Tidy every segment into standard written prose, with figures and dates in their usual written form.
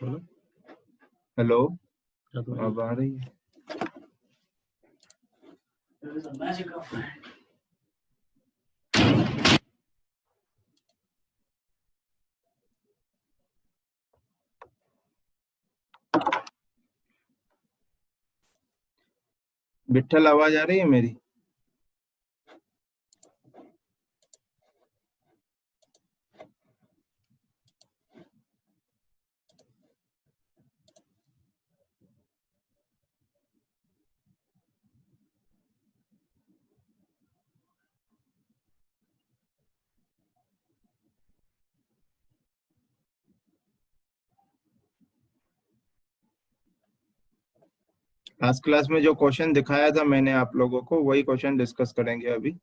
बोलो। हेलो, क्या तो अब आ रही है? There is a magic of it. Vitthal, आवाज आ रही है मेरी? लास्ट क्लास में जो क्वेश्चन दिखाया था मैंने आप लोगों को, वही क्वेश्चन डिस्कस करेंगे अभी।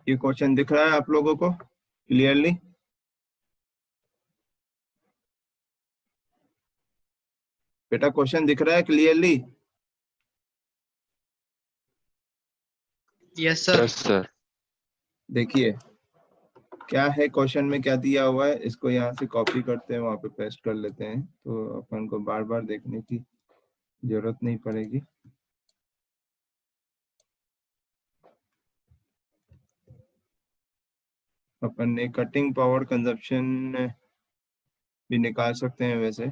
ये क्वेश्चन दिख रहा है आप लोगों को क्लियरली? बेटा, क्वेश्चन दिख रहा है clearly? Yes sir. Yes sir. देखिए क्या है क्वेश्चन में, क्या दिया हुआ है। इसको यहाँ से कॉपी करते हैं, वहां पे पेस्ट कर लेते हैं, तो अपन को बार बार देखने की जरूरत नहीं पड़ेगी। अपन ने कटिंग पावर कंजप्शन भी निकाल सकते हैं वैसे।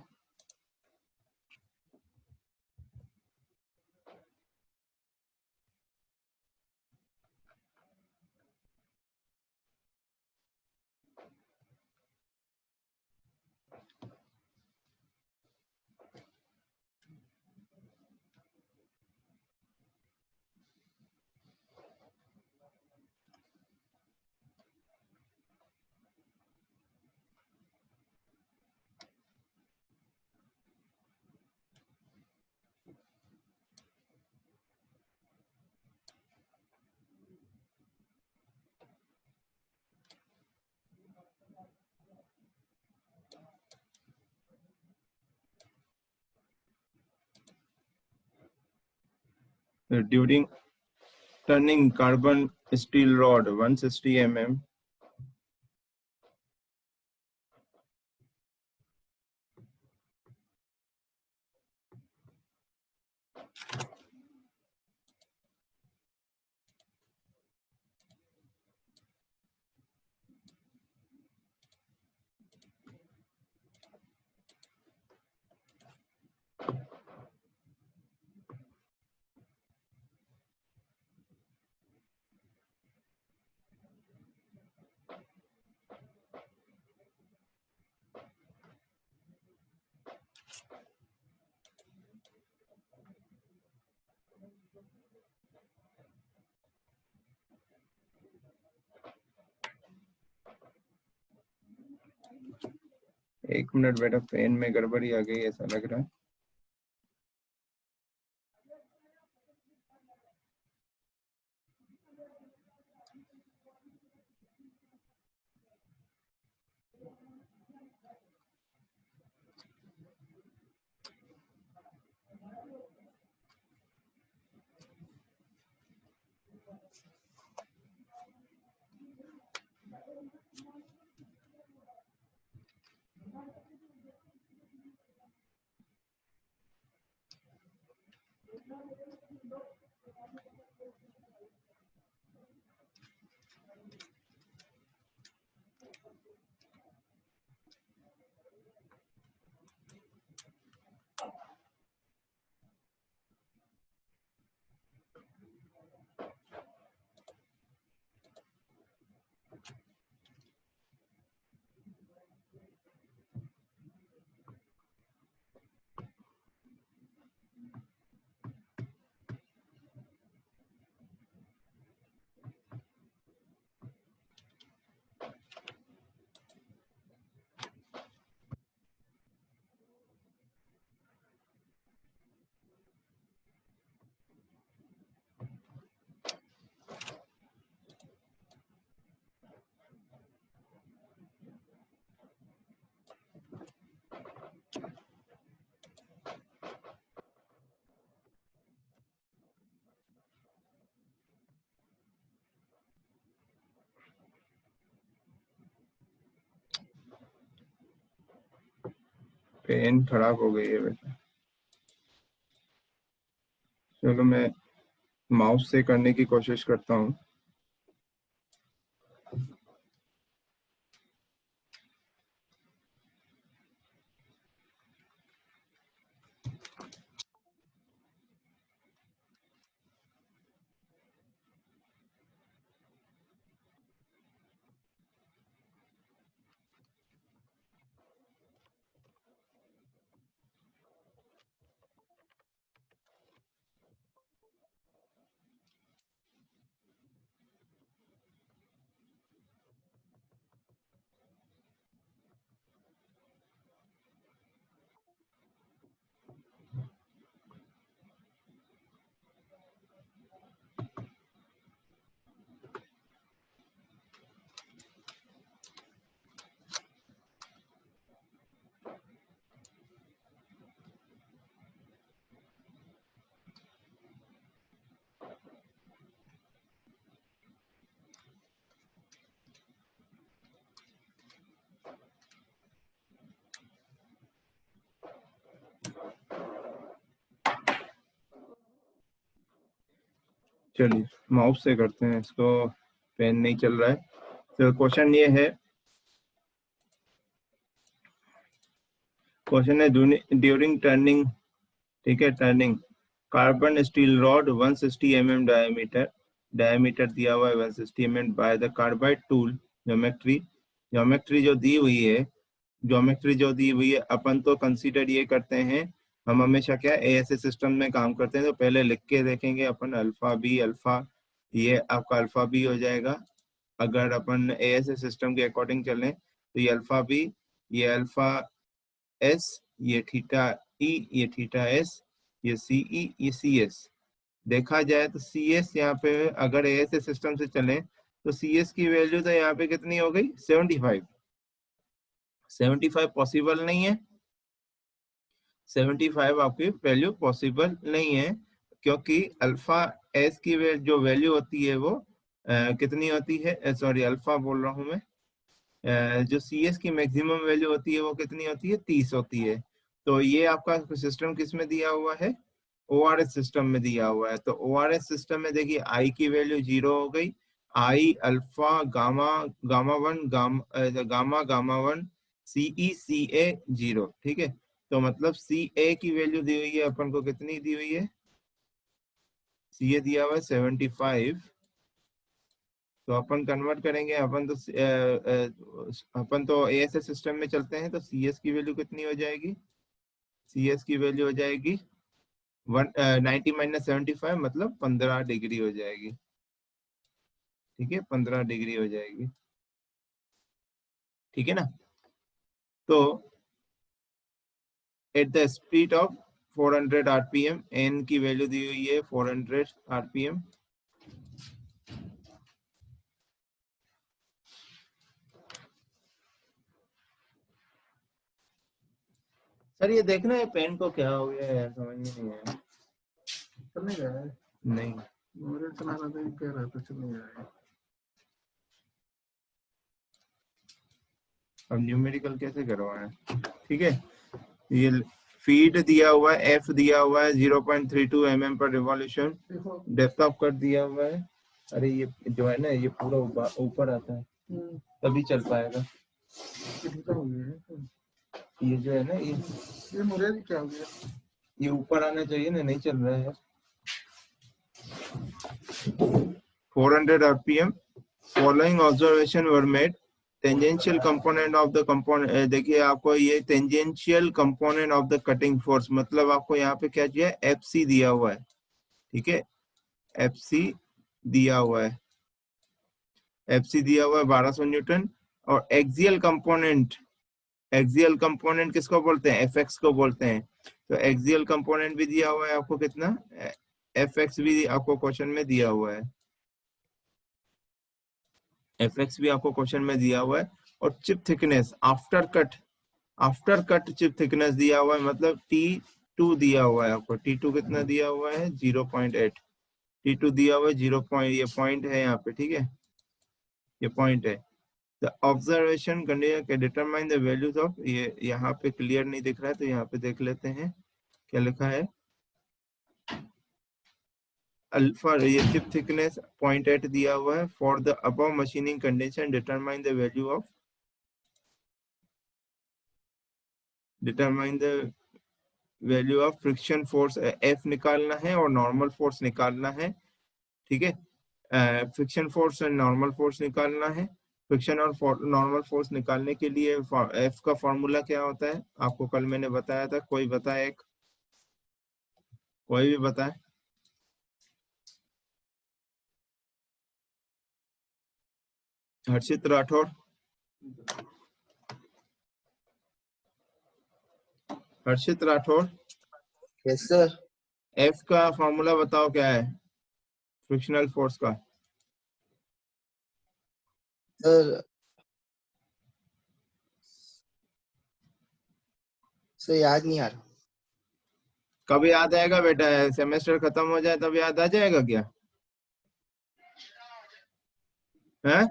During turning carbon steel rod 160 mm, एक मिनट बेटा, पेन में गड़बड़ी आ गई ऐसा लग रहा है। पेन खराब हो गई है बेटा। चलो मैं माउस से करने की कोशिश करता हूँ। चलिए माउस से करते हैं इसको, पेन नहीं चल रहा है। तो क्वेश्चन ये है, क्वेश्चन है ड्यूरिंग टर्निंग, ठीक है, turning carbon steel rod 160 mm diameter दिया हुआ है 160 mm by the carbide tool. Geometry जो दी हुई है, ज्योमेट्री जो दी हुई है, अपन तो कंसीडर ये करते हैं, हम हमेशा क्या एएसए सिस्टम में काम करते हैं, तो पहले लिख के देखेंगे अपन अल्फा बी, अल्फा ये आपका अल्फा बी हो जाएगा। अगर अपन एएसए सिस्टम के अकॉर्डिंग चलें तो ये अल्फा बी, ये अल्फा एस, ये थीटा ई, ये थीटा एस, ये सी ई, ये सी एस। देखा जाए तो सी एस यहाँ पे अगर एएसए सिस्टम से चले तो सी एस की वैल्यू तो यहाँ पे कितनी हो गई 75। 75 पॉसिबल नहीं है, 75 आपकी वैल्यू पॉसिबल नहीं है, क्योंकि अल्फा एस की जो वैल्यू होती है वो कितनी होती है, सॉरी अल्फा बोल रहा हूँ मैं, जो सी एस की मैक्सिमम वैल्यू होती है वो कितनी होती है 30 होती है। तो ये आपका सिस्टम किस में दिया हुआ है, ओआरएस सिस्टम में दिया हुआ है। तो ओआरएस सिस्टम में देखिए आई की वैल्यू 0 हो गई, I alpha gamma gamma one gamma gamma one CE C A 0, ठीक है। तो मतलब सी ए की वैल्यू दी हुई है अपन को, कितनी दी हुई है, सी ए दिया हुआ है 75। तो अपन कन्वर्ट करेंगे, अपन तो एएसए सिस्टम में चलते हैं, तो सी एस की वैल्यू कितनी हो जाएगी, सी एस की वैल्यू हो जाएगी 90 - 75 मतलब 15 डिग्री हो जाएगी, ठीक है, 15 डिग्री हो जाएगी, ठीक है ना। तो at the speed of 400 RPM, N की वैल्यू दी हुई है 400 आरपीएम। सर ये देखना है पेन को क्या हो गया है, समझ में नहीं आया। चल नहीं रहा है, नहीं मेरे चला रहा था, कह रहा था चल नहीं रहा है। अब न्यूमेरिकल कैसे करवाएं, ठीक है। ये फीड दिया हुआ है, एफ दिया हुआ है 0.32 mm पर रिवॉल्यूशन, देखो डेप्थ ऑफ कट दिया हुआ है। अरे ये जो है ना, ये पूरा ऊपर आता है तभी चल पाएगा। ये ढीला हो गया है। ये जो है ना, ये मुझे भी क्या हो गया, ये ऊपर आना चाहिए ना, नहीं चल रहा है। 400 RPM, following observation were made, tangential component of the component, देखिए आपको ये tangential component of the cutting force, मतलब आपको यहाँ पे क्या चाहिए, एफ सी दिया हुआ है, ठीक है, एफ सी दिया हुआ है, एफ सी दिया हुआ है 1200 न्यूटन। और एक्सियल कंपोनेंट किसको बोलते हैं, एफ एक्स को बोलते हैं। तो एक्सियल कंपोनेंट भी दिया हुआ है आपको कितना, एफ एक्स भी आपको क्वेश्चन में दिया हुआ है, एफ एक्स भी आपको क्वेश्चन में दिया हुआ है। और chip thickness after cut chip thickness दिया हुआ है, मतलब T2 दिया हुआ है आपको, T2 कितना दिया हुआ है 0.8, T2 दिया हुआ है 0. ये पॉइंट है यहाँ पे, ठीक है, ये पॉइंट है। द ऑब्जर्वेशन कंडीशन के डिटरमाइन द वैल्यूज ऑफ, ये यहाँ पे क्लियर नहीं दिख रहा है तो यहाँ पे देख लेते हैं क्या लिखा है। अल्फा ये चिप थिकनेस 0.8 दिया हुआ है। For the above machining condition determine the value of friction force F निकालना है और नॉर्मल फोर्स निकालना है। ठीक है, फ्रिक्शन फोर्स और नॉर्मल फोर्स निकालना है। फ्रिक्शन और नॉर्मल फोर्स निकालने के लिए एफ का फॉर्मूला क्या होता है आपको कल मैंने बताया था, कोई बताए, एक कोई भी बताए। हर्षित राठौर, हर्षित राठौर, यस सर। एफ का फॉर्मूला बताओ क्या है फ्रिक्शनल फोर्स का। सर सर याद नहीं आ रहा। कब याद आएगा बेटा, सेमेस्टर खत्म हो जाए तब याद आ जाएगा क्या है?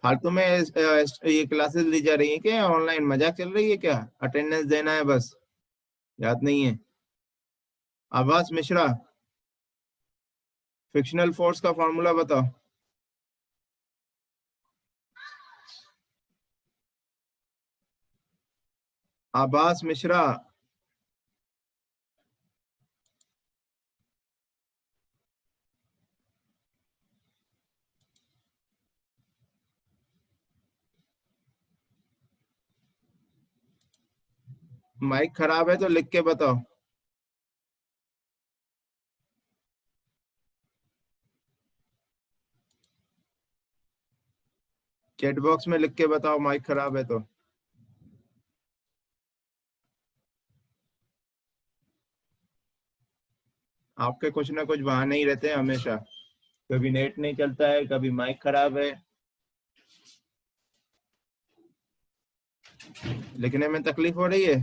फालतू में ये क्लासेस ली जा रही है क्या, ऑनलाइन मजाक चल रही है क्या? अटेंडेंस देना है बस, याद नहीं है। आभास मिश्रा, फ्रिक्शनल फोर्स का फॉर्मूला बताओ। आभास मिश्रा, माइक खराब है तो लिख के बताओ। चैट बॉक्स में लिख के बताओ माइक खराब है तो। आपके कुछ ना कुछ बहाने ही रहते हैं हमेशा, कभी नेट नहीं चलता है, कभी माइक खराब है, लिखने में तकलीफ हो रही है।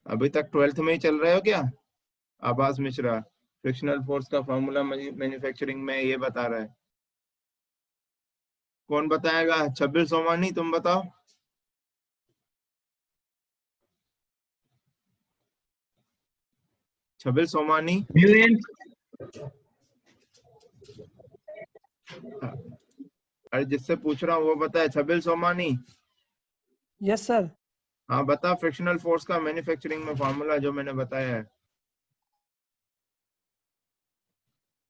अभी तक 12th में ही चल रहे हो क्या? आभास मिश्रा, फ्रिक्शनल फोर्स का फॉर्मूला मैन्युफैक्चरिंग में ये बता रहा है। कौन बताएगा? 26 सोमानी, तुम बताओ। छबिल सोमानी, अरे जिससे पूछ रहा हूँ वो बताए। छबिल सोमानी, यस सर। हाँ बता फ्रिक्शनल फोर्स का मैन्युफैक्चरिंग में फॉर्मूला जो मैंने बताया है।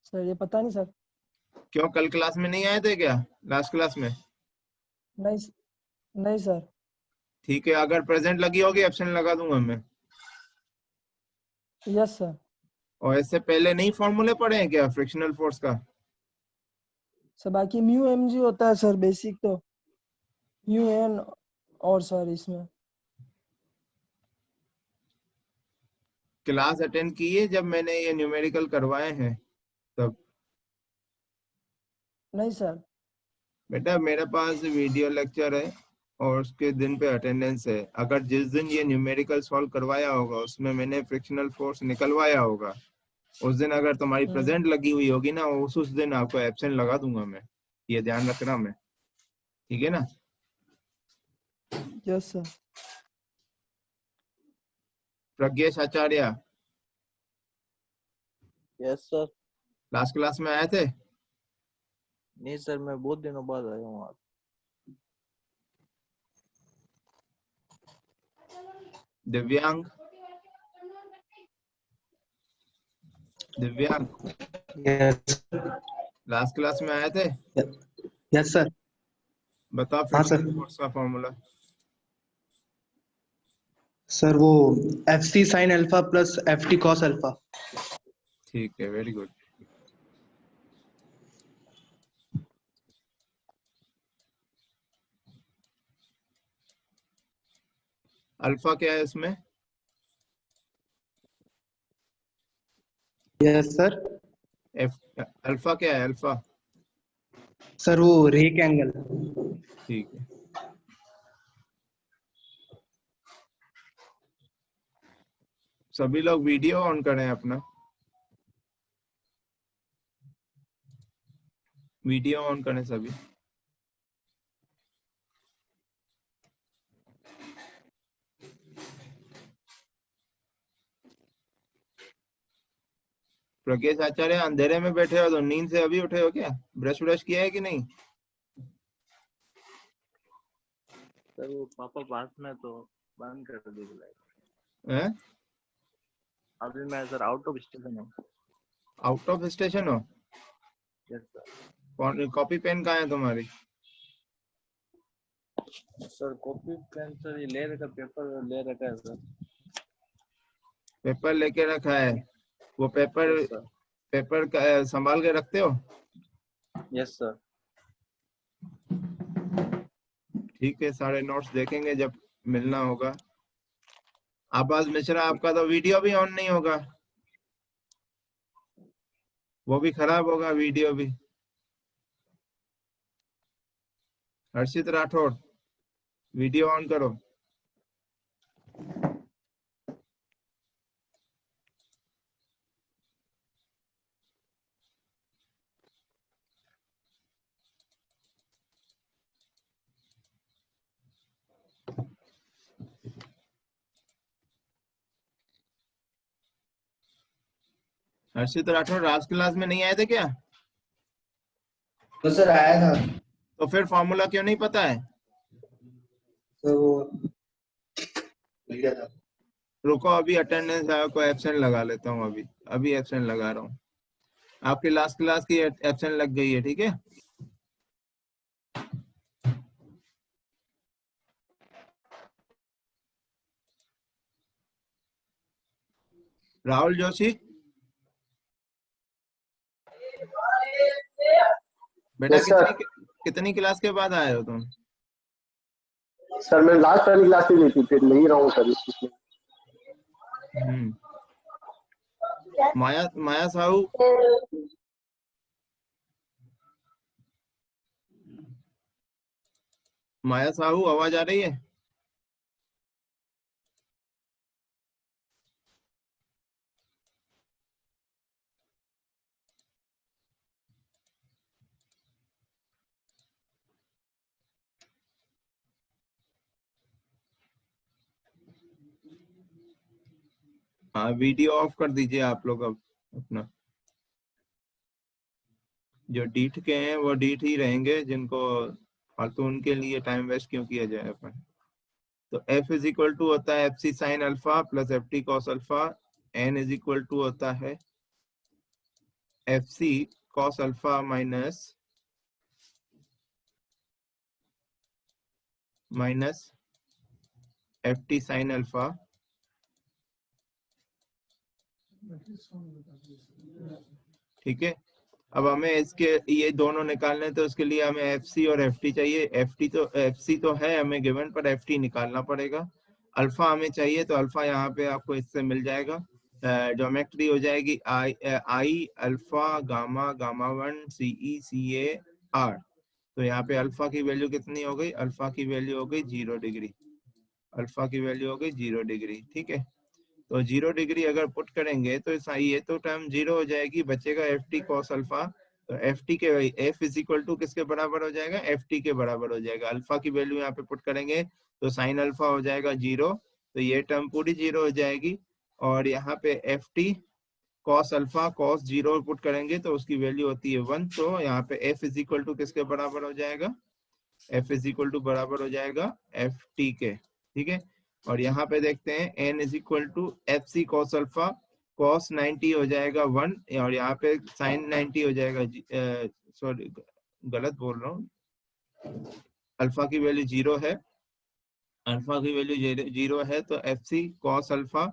सर ये पता नहीं सर। क्यों, कल क्लास में नहीं आए थे क्या, लास्ट क्लास में? नहीं नहीं सर। ठीक है, अगर प्रेजेंट लगी होगी एब्सेंट लगा दूंगा मैं। Yes sir. और इससे पहले नहीं फॉर्मूले पढ़े हैं क्या फ्रिक्शनल फोर्स का? सर बाकी म्यू एम जी होता है सर बेसिक, तो म्यू एन और सर इसमें क्लास अटेंड की है जब मैंने ये न्यूमेरिकल करवाए हैं तब? नहीं सर। बेटा मेरे पास वीडियो लेक्चर है और उसके दिन पे अटेंडेंस है। अगर जिस दिन ये न्यूमेरिकल सॉल्व करवाया होगा उसमें मैंने फ्रिक्शनल फोर्स निकलवाया होगा, उस दिन अगर तुम्हारी प्रेजेंट लगी हुई होगी ना, उस दिन आपको एब्सेंट लगा दूंगा मैं, ये ध्यान रखना मैं, ठीक है ना? Yes sir. Prajnesh Acharya, yes sir. Last class में आए थे? नहीं सर, मैं बहुत दिनों बाद आया हूँ आज। दिव्यांग, दिव्यांग यस लास्ट क्लास में आए थे? Yes sir. बता हाँ सर। फ्रिक्शनल फोर्स का फॉर्मूला। सर वो F C sine alpha plus F T cos alpha. ठीक है, वेरी गुड। अल्फा क्या है इसमें? Yes sir. एफ अल्फा क्या है? अल्फा सर वो रेक एंगल। ठीक है। सभी लोग वीडियो ऑन करें अपना, वीडियो ऑन करें सभी। प्रज्ञेश आचार्य, अंधेरे में बैठे हो तो नींद से अभी उठे हो क्या? ब्रश व्रश किया है कि नहीं? सर वो पापा पास में तो बंद कर दी लाइट। हैं? अभी मैं सर आउट ऑफ स्टेशन हूँ। आउट ऑफ स्टेशन हो? Yes sir. कॉपी पेन कहाँ है तुम्हारी? सर कॉपी पेन सर ये ले रखा, पेपर ले रखा है सर। पेपर लेके रखा है? वो पेपर यस सर। पेपर संभाल के रखते हो? Yes sir. ठीक है, सारे नोट्स देखेंगे जब मिलना होगा। आबाज मिश्रा, आपका तो वीडियो भी ऑन नहीं होगा, वो भी खराब होगा वीडियो भी। हर्षित राठौड़, वीडियो ऑन करो। हर्षित राठौड़ आज क्लास में नहीं आए थे क्या? तो सर आया था। तो फिर फॉर्मूला क्यों नहीं पता है? तो वो मिल गया था। रुको, अभी अटेंडेंस को एब्सेंट लगा लेता हूँ। अभी एब्सेंट लगा रहा हूँ। आपकी लास्ट क्लास की एब्सेंट लग गई है, ठीक है। राहुल जोशी, बेटा कितनी क्लास के बाद आए हो तुम? सर मैं लास्ट वाली क्लास ही ली थी, फिर नहीं रहा हूँ सर इसमें। माया साहू, माया साहू आवाज आ रही है? हाँ, वीडियो ऑफ कर दीजिए आप लोग अब अपना। जो डीठ के हैं वो डीठ ही रहेंगे, जिनको फालतू उनके लिए टाइम वेस्ट क्यों किया जाए अपन। तो f इज इक्वल टू होता है F C sine alpha plus F T cos alpha. n is equal to होता है F C cos alpha minus F T sine alpha. ठीक है, अब हमें इसके ये दोनों निकालने, तो उसके लिए हमें एफ सी और एफ टी चाहिए। एफ सी तो है हमें गिवन, पर एफ टी निकालना पड़ेगा। अल्फा हमें चाहिए, तो अल्फा यहाँ पे आपको इससे मिल जाएगा। ज्योमेट्री हो जाएगी I alpha gamma gamma 1 C E C A R. तो यहाँ पे अल्फा की वैल्यू कितनी हो गई? अल्फा की वैल्यू हो गई 0 डिग्री। अल्फा की वैल्यू हो गई 0 डिग्री। ठीक है, तो 0 डिग्री अगर पुट करेंगे तो ये तो टर्म 0 हो जाएगी, बचेगा एफ टी कॉस अल्फा। तो एफ टी के एफ इज इक्वल टू किसके बराबर हो जाएगा? एफ टी के बराबर हो जाएगा। अल्फा की वैल्यू यहाँ पे पुट करेंगे तो साइन अल्फा हो जाएगा 0, तो ये टर्म पूरी 0 हो जाएगी। और यहाँ पे F T cos alpha cos 0 put करेंगे तो उसकी वैल्यू होती है 1। तो यहाँ पे एफ इज इक्वल टू किसके बराबर हो जाएगा? एफ इज इक्वल टू बराबर हो जाएगा एफ टी के। ठीक है, और यहाँ पे देखते हैं n is equal to F C cos alpha cos 90 हो जाएगा 1, और यहाँ पे साइन 90 हो जाएगा। सॉरी, गलत बोल रहा हूँ, अल्फा की वैल्यू 0 है। अल्फा की वैल्यू 0 है, तो F C cos alpha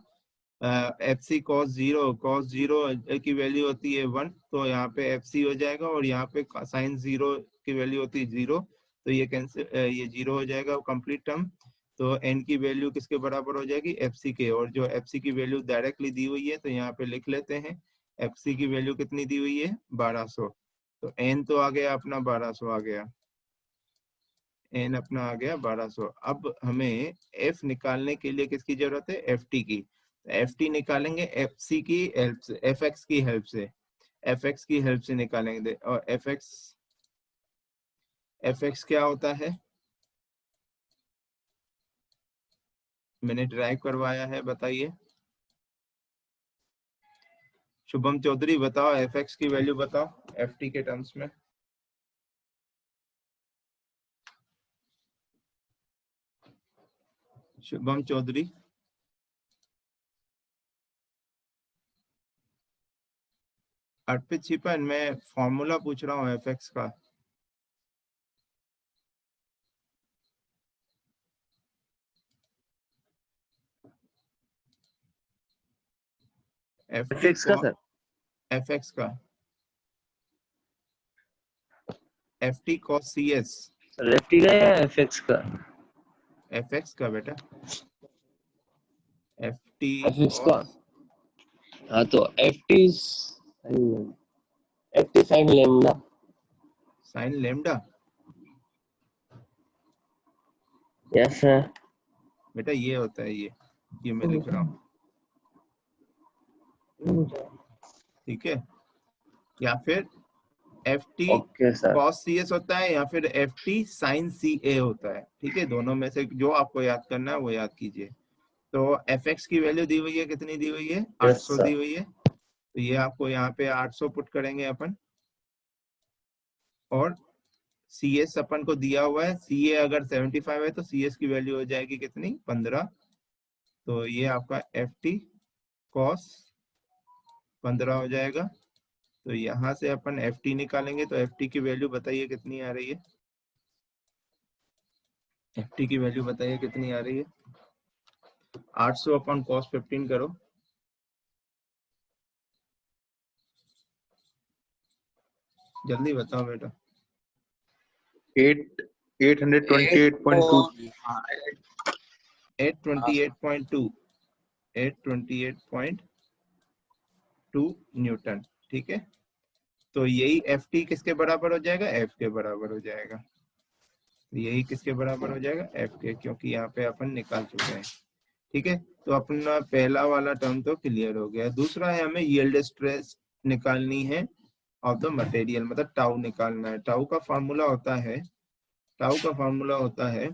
F C cos 0 की वैल्यू होती है 1, तो यहाँ पे एफ सी हो जाएगा। और यहाँ पे साइन 0 की वैल्यू होती है 0, तो ये कैंसिल, ये 0 हो जाएगा कंप्लीट टर्म। तो एन की वैल्यू किसके बराबर हो जाएगी, एफ सी के। और जो एफ सी की वैल्यू डायरेक्टली दी हुई है तो यहाँ पे लिख लेते हैं, एफ सी की वैल्यू कितनी दी हुई है, 1200। तो एन तो आ गया अपना 1200 आ गया, एन अपना आ गया 1200। अब हमें एफ निकालने के लिए किसकी जरूरत है, एफ टी की। एफ टी निकालेंगे एफ सी की हेल्प से, एफ एक्स की हेल्प से, एफ एक्स की हेल्प से निकालेंगे। और एफ एक्स क्या होता है, मैंने ड्राइव करवाया है, बताइए शुभम चौधरी, बताओ एफ एक्स की वैल्यू बताओ एफ टी के टर्म्स में। शुभम चौधरी, अर्पित छिपन, मैं फॉर्मूला पूछ रहा हूँ एफ एक्स का। एफ टी एफएक्स का सर, एफ एक्स का F T cos C S, लेफ्टी का या एफएक्स का? एफ एक्स का बेटा, एफ टी एफएक्स का। हाँ तो FT sine lambda. Sine lambda. Yes sir. बेटा ये होता है, ये मैं लिख रहा हूँ, ठीक है। या फिर F T okay sir. Cos C S होता है, या फिर F T sine C A होता है, ठीक है। दोनों में से जो आपको याद करना है वो याद कीजिए। तो एफ एक्स की वैल्यू दी हुई है, कितनी दी हुई है, 800 दी हुई है। तो ये आपको यहाँ पे 800 पुट करेंगे अपन। और सी एस अपन को दिया हुआ है, सी ए अगर 75 है तो सी एस की वैल्यू हो जाएगी कितनी, 15। तो ये आपका एफ टी कॉस 15 हो जाएगा। तो यहाँ से अपन एफ टी निकालेंगे, तो एफ टी की वैल्यू बताइए कितनी आ रही है, एफ टी की वैल्यू बताइए कितनी आ रही है। 800 अपन कॉस 15 करो, जल्दी बताओ बेटा। 828.2। 828.2, 828.2 न्यूटन, ठीक है। तो यही एफ टी किसके बराबर हो जाएगा, एफ के बराबर हो जाएगा। तो यही किसके बराबर हो जाएगा, एफ के, क्योंकि यहाँ पे अपन निकाल चुके हैं, ठीक है। तो अपना पहला वाला टर्म तो क्लियर हो गया। दूसरा है, हमें यील्ड स्ट्रेस निकालनी है ऑफ द मटेरियल, मतलब टाउ निकालना है। टाउ का फार्मूला होता है, टाउ का फार्मूला होता है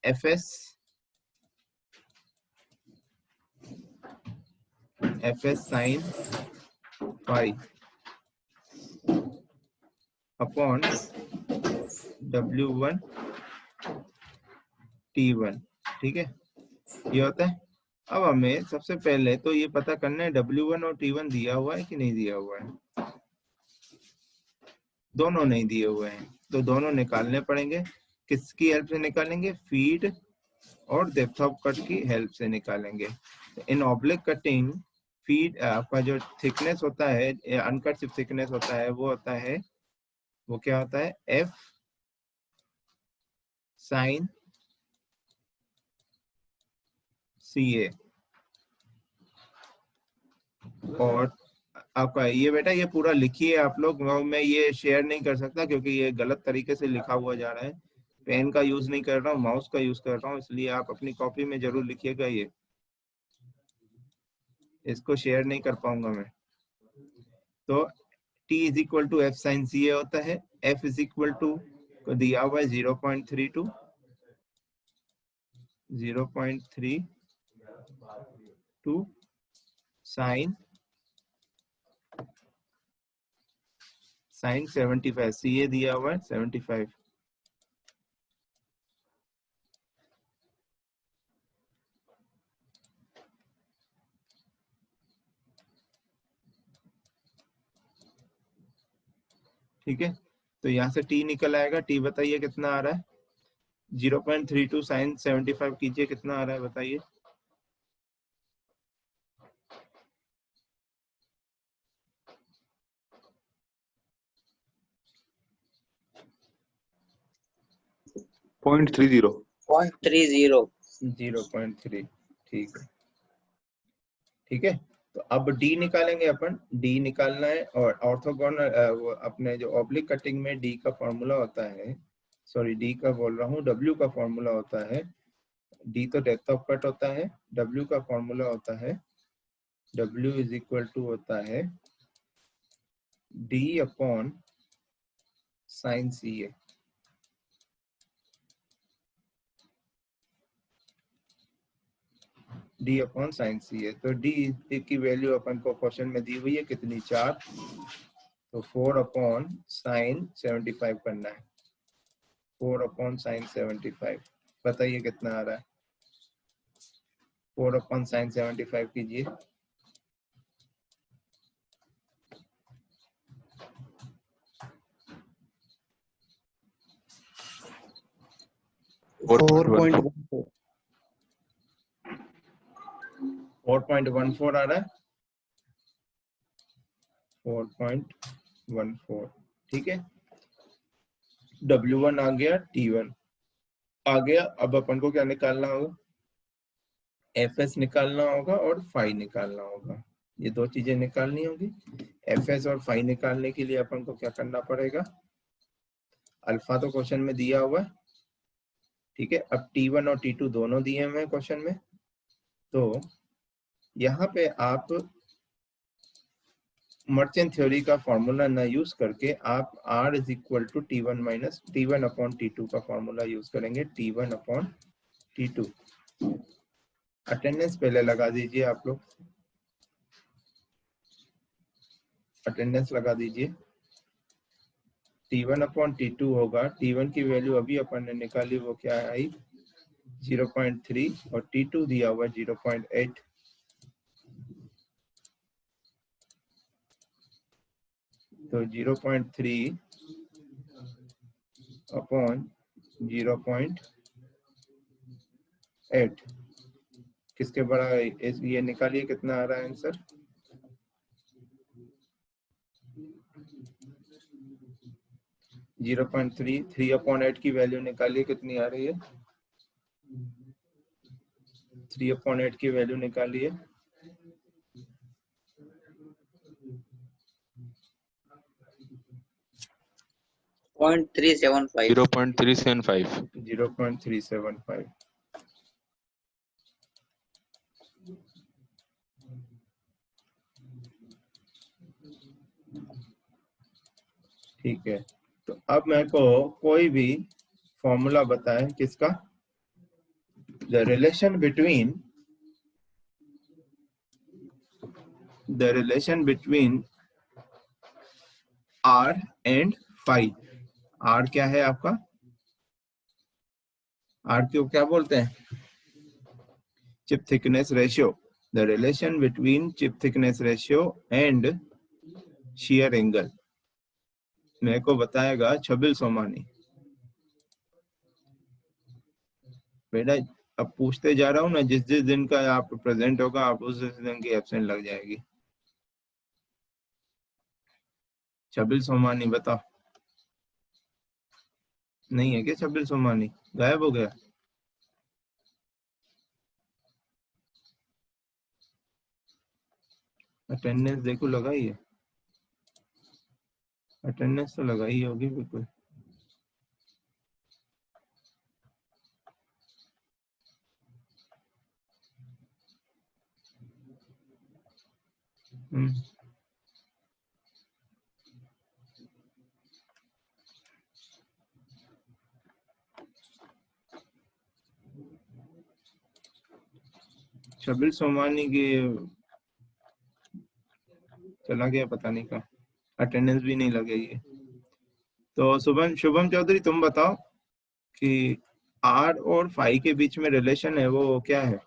F S sine phi upon W1 T1, ठीक है, ये होता है। अब हमें सबसे पहले तो ये पता करना है W1 और T1 दिया हुआ है कि नहीं दिया हुआ है। दोनों नहीं दिए हुए हैं, तो दोनों निकालने पड़ेंगे। किसकी हेल्प से निकालेंगे, फीड और डेप्थ ऑफ कट की हेल्प से निकालेंगे। इन ऑब्लिक कटिंग, फीड आपका जो थिकनेस होता है, अनकट सिर्फ थिकनेस होता है, वो होता है, वो क्या होता है, एफ साइन सी ए। और आपका ये बेटा, ये पूरा लिखिए आप लोग, मैं ये शेयर नहीं कर सकता क्योंकि ये गलत तरीके से लिखा हुआ जा रहा है। पेन का यूज नहीं कर रहा हूँ, माउस का यूज कर रहा हूँ, इसलिए आप अपनी कॉपी में जरूर लिखिएगा। ये इसको शेयर नहीं कर पाऊंगा मैं। तो T is equal to F sine C A होता है। F इज इक्वल टू को दिया हुआ है 0.32, 0.32 साइन 75, सी ए दिया हुआ है 75। ठीक है, तो यहाँ से T निकल आएगा। T बताइए कितना आ रहा है, 0.32 साइन 75 कीजिए, कितना आ रहा है बताइए। 0.30 0.3। ठीक है, ठीक है। तो अब डी निकालेंगे अपन, डी निकालना है। और ऑर्थोगोनल वो अपने जो ऑब्लिक कटिंग में डी का फॉर्मूला होता है, सॉरी डी का बोल रहा हूँ, डब्ल्यू का फॉर्मूला होता है, डी तो डेप्थ ऑफ कट होता है, डब्ल्यू का फॉर्मूला होता है, डब्ल्यू इज इक्वल टू होता है डी अपॉन साइन सी ए। डी अपॉन साइन सी ए। तो डी की वैल्यू अपन को क्वेश्चन में दी हुई है कितनी, 4। तो 4 अपॉन साइन 75 करना है, 4 अपॉन साइन 75। बताइए कितना आ रहा है, 4 अपॉन साइन 75 कीजिए। फोर 4.14 आ रहा है, 4.14। ठीक है, W1 आ गया, T1 आ गया। अब अपन को क्या निकालना होगा, FS निकालना होगा और फाई निकालना होगा। ये दो चीजें निकालनी होगी। FS और फाई निकालने के लिए अपन को क्या करना पड़ेगा, अल्फा तो क्वेश्चन में दिया हुआ है, ठीक है। अब T1 और T2 दोनों दिए हुए हैं क्वेश्चन में। तो यहाँ पे आप मर्चेंट थ्योरी का फॉर्मूला ना यूज करके आप R is equal to T1 minus T1 upon T2 का फॉर्मूला यूज करेंगे, T1 अपॉन T2। अटेंडेंस पहले लगा दीजिए आप लोग, अटेंडेंस लगा दीजिए। T1 अपॉन T2 होगा, T1 की वैल्यू अभी अपन ने निकाली, वो क्या आई 0.3 और T2 दिया हुआ 0.8। तो 0.3 अपॉन 0.8 किसके बड़ा है, ये निकालिए कितना आ रहा है आंसर। जीरो पॉइंट 3 अपॉन 8 की वैल्यू निकालिए कितनी आ रही है, 3 अपॉन 8 की वैल्यू निकालिए। 0.375। ठीक है, तो अब मेरे को कोई भी फॉर्मूला बताएं किसका, the relation between R and phi. R क्या है आपका, R को क्या बोलते हैं, chip thickness ratio. The relation between chip thickness ratio and shear angle मेरे को बताएगा छबिल सोमानी। बेटा अब पूछते जा रहा हूँ ना, जिस जिस दिन का आप प्रेजेंट होगा आप उस दिन की एब्सेंट लग जाएगी। छबिल सोमानी बताओ, नहीं है क्या छबिल सोमानी, गायब हो गया। अटेंडेंस देखो लगाई है, अटेंडेंस तो लगाई होगी बिल्कुल। छबिल सोमानी की चला गया पता नहीं कहाँ, अटेंडेंस भी नहीं लगेगी। तो शुभम चौधरी तुम बताओ कि R और फाई के बीच में रिलेशन है वो क्या है।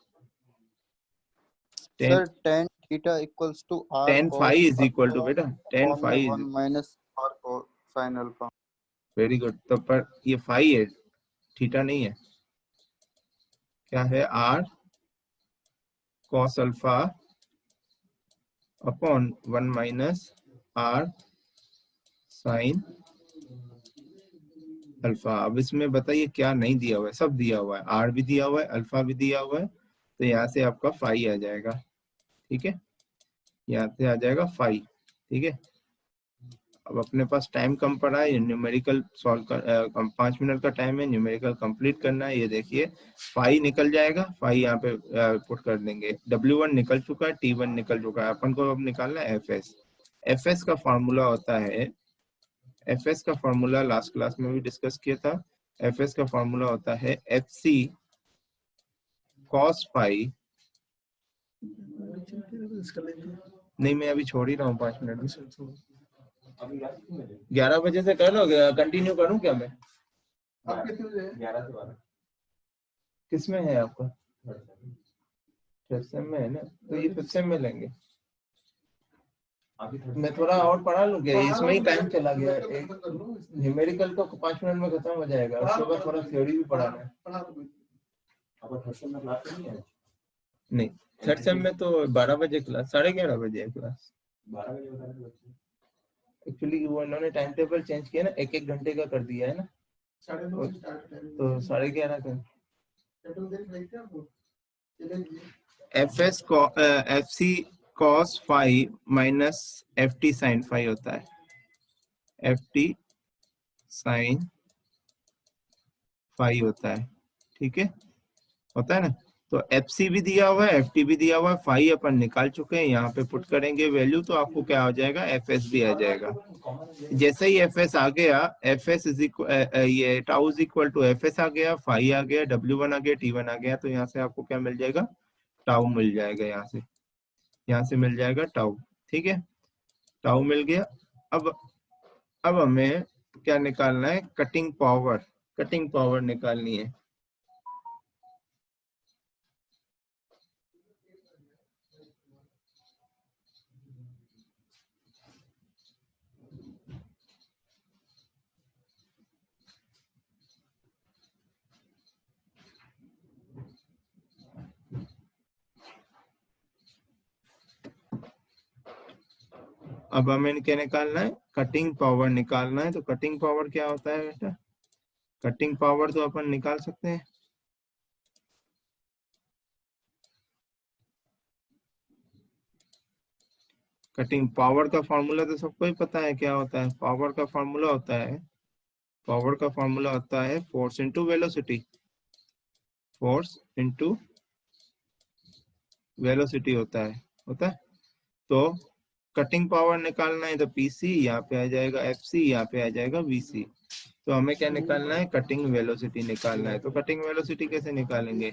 Sir tan theta equals to R tan phi is equal to, बेटा tan phi 1 minus R sin alpha. Very good. तो पर ये फाई है, थीटा नहीं है, क्या है, R cos alpha upon 1 minus R sin alpha. अब इसमें बताइए क्या नहीं दिया हुआ है, सब दिया हुआ है, आर भी दिया हुआ है, अल्फा भी दिया हुआ है, तो यहाँ से आपका फाई आ जाएगा। ठीक है, यहाँ से आ जाएगा फाई। ठीक है, अब अपने पास टाइम कम पड़ा है, न्यूमेरिकल सॉल्व कर 5 मिनट का टाइम है, न्यूमेरिकल कंप्लीट करना है। ये देखिए फाई निकल जाएगा, फाई यहाँ पे पुट कर देंगे। W1 निकल चुका है, T1 निकल चुका है, अपन को अब निकालना है FS। FS का फॉर्मूला होता है, FS का फॉर्मूला लास्ट क्लास में भी डिस्कस किया था। FS का फॉर्मूला होता है FC cos फाई। इसका लेंगे। नहीं, मैं अभी छोड़ ही रहा हूँ 5 मिनट में। 11 बजे से कर लो, कंटिन्यू करूँ क्या मैं? आप कितने बजे हैं? 11 से 12 किस में है आपका? थर्ड सेम में है ना, तो ये फिफ्थ सेम में लेंगे। मैं थोड़ा और पढ़ा लूँ क्या? इसमें ही टाइम चला गया। एक न्यूमेरिकल तो 5 मिनट में खत्म हो जाएगा, उसके बाद थोड़ा थ्योरी भी पढ़ाना है। नहीं, थर्ड सेम में तो 12 बजे क्लास, 11:30 बजे है क्लास। एक्चुअली वो इन्होंने टाइम टेबल चेंज किया ना, 1-1 घंटे का कर दिया है ना, 9:30 स्टार्ट करेंगे। तो 11:30 का। शेड्यूल देख लेते हैं आपको। चलेंगे। FS को FC cos phi minus FT sin phi होता है, FT sin फाई होता है। ठीक है, होता है ना। तो FC भी दिया हुआ है, FT भी दिया हुआ है, फाई अपन निकाल चुके हैं, यहाँ पे पुट करेंगे वैल्यू, तो आपको क्या हो जाएगा? FS भी आ जाएगा। जैसे ही FS आ गया, FS इज ये tau is equal to FS आ गया, फाई आ गया, W1 आ गया, T1 आ गया, तो यहाँ से आपको क्या मिल जाएगा? टाउ मिल जाएगा। यहाँ से मिल जाएगा टाउ। ठीक है, टाउ मिल गया। अब हमें क्या निकालना है? Cutting power. कटिंग पावर निकालनी है। अब हमें क्या निकालना है? कटिंग पावर निकालना है। तो कटिंग पावर क्या होता है बेटा? कटिंग पावर तो अपन निकाल सकते हैं, कटिंग पावर का फॉर्मूला तो सबको ही पता है क्या होता है। पावर का फॉर्मूला होता है force into velocity. Force into velocity होता है। तो कटिंग पावर निकालना है तो PC, यहाँ पे आ जाएगा FC, यहाँ पे आ जाएगा VC। तो हमें क्या निकालना है? कटिंग वेलोसिटी निकालना है। तो कटिंग वेलोसिटी कैसे निकालेंगे?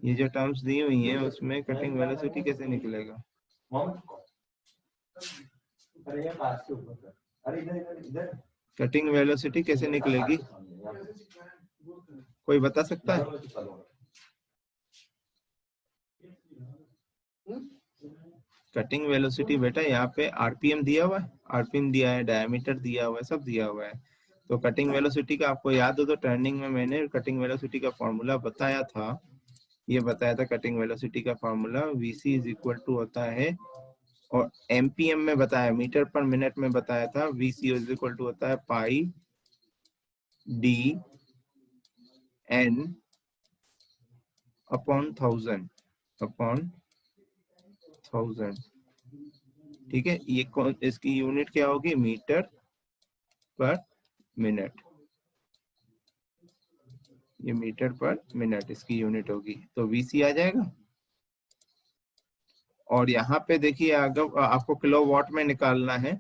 ये जो टर्म्स दी हुई हैं उसमें कटिंग वेलोसिटी कैसे निकलेगा? कटिंग वेलोसिटी कैसे निकलेगी? कोई बता सकता है? कटिंग वेलोसिटी बेटा यहाँ पे RPM दिया हुआ है, RPM दिया है, डायमीटर दिया हुआ है, सब दिया हुआ है। तो कटिंग वेलोसिटी का आपको याद हो तो टर्निंग में मैंने कटिंग वेलोसिटी का फॉर्मूला बताया था। ये बताया था कटिंग वेलोसिटी का formula VC is equal to होता है, और MPM में बताया, मीटर पर मिनट में बताया था। VC इज इक्वल टू होता है पाई D N अपॉन 1000। ठीक है, ये कौन, इसकी यूनिट क्या होगी? मीटर पर मिनट। ये मीटर पर मिनट इसकी यूनिट होगी, तो VC आ जाएगा। और यहाँ पे देखिए अगर आपको किलोवाट में निकालना है,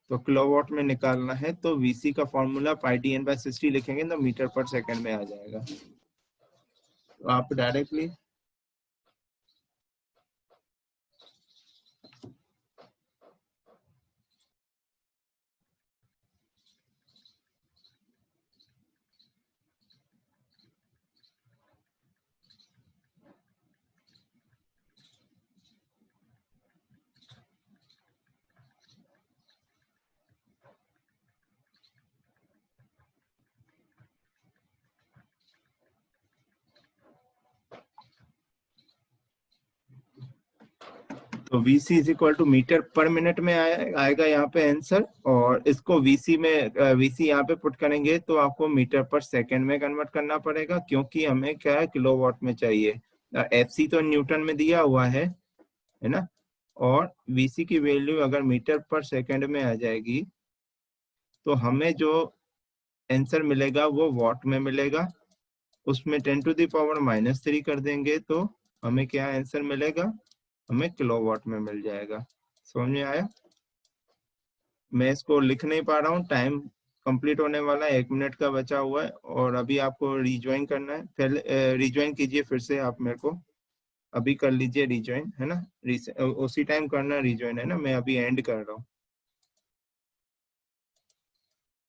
तो किलोवाट में निकालना है तो VC का फॉर्मूला पाई DN/60 लिखेंगे तो मीटर पर सेकंड में आ जाएगा। तो आप डायरेक्टली तो VC is equal to metre पर मिनट में आएगा यहाँ पे आंसर, और इसको VC में VC यहाँ पे पुट करेंगे तो आपको मीटर पर सेकंड में कन्वर्ट करना पड़ेगा, क्योंकि हमें क्या है किलोवाट में चाहिए। FC तो न्यूटन में दिया हुआ है ना, और VC की वैल्यू अगर मीटर पर सेकंड में आ जाएगी तो हमें जो आंसर मिलेगा वो वॉट में मिलेगा। उसमें 10⁻³ कर देंगे तो हमें क्या आंसर मिलेगा, हमें किलोवाट में मिल जाएगा। समझ में आया? मैं इसको लिख नहीं पा रहा हूँ, टाइम कंप्लीट होने वाला है, 1 मिनट का बचा हुआ है, और अभी आपको रिज्वाइन करना है। पहले रिज्वाइन कीजिए फिर से, आप मेरे को अभी कर लीजिए रिज्वाइन, है ना, उसी टाइम करना रिज्वाइन, है ना, मैं अभी एंड कर रहा हूँ।